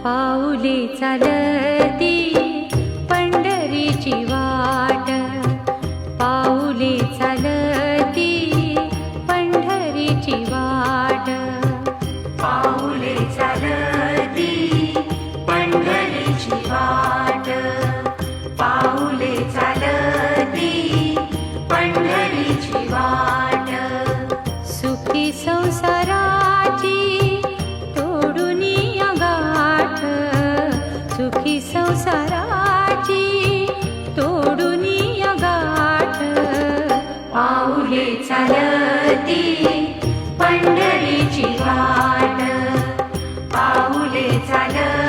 पाऊले चालती पंढरीची वाट, पाऊले चालती पंढरीची वाट, पाऊले चालती पंढरीची वाट, पाऊले चालती पंढरीची वाट. सुखी संसाराची तोडुनिया गाठ, सुखी संसाराची तोडुनिया गाठ. पाऊले चालती पंढरीची वाट, पाऊले चालती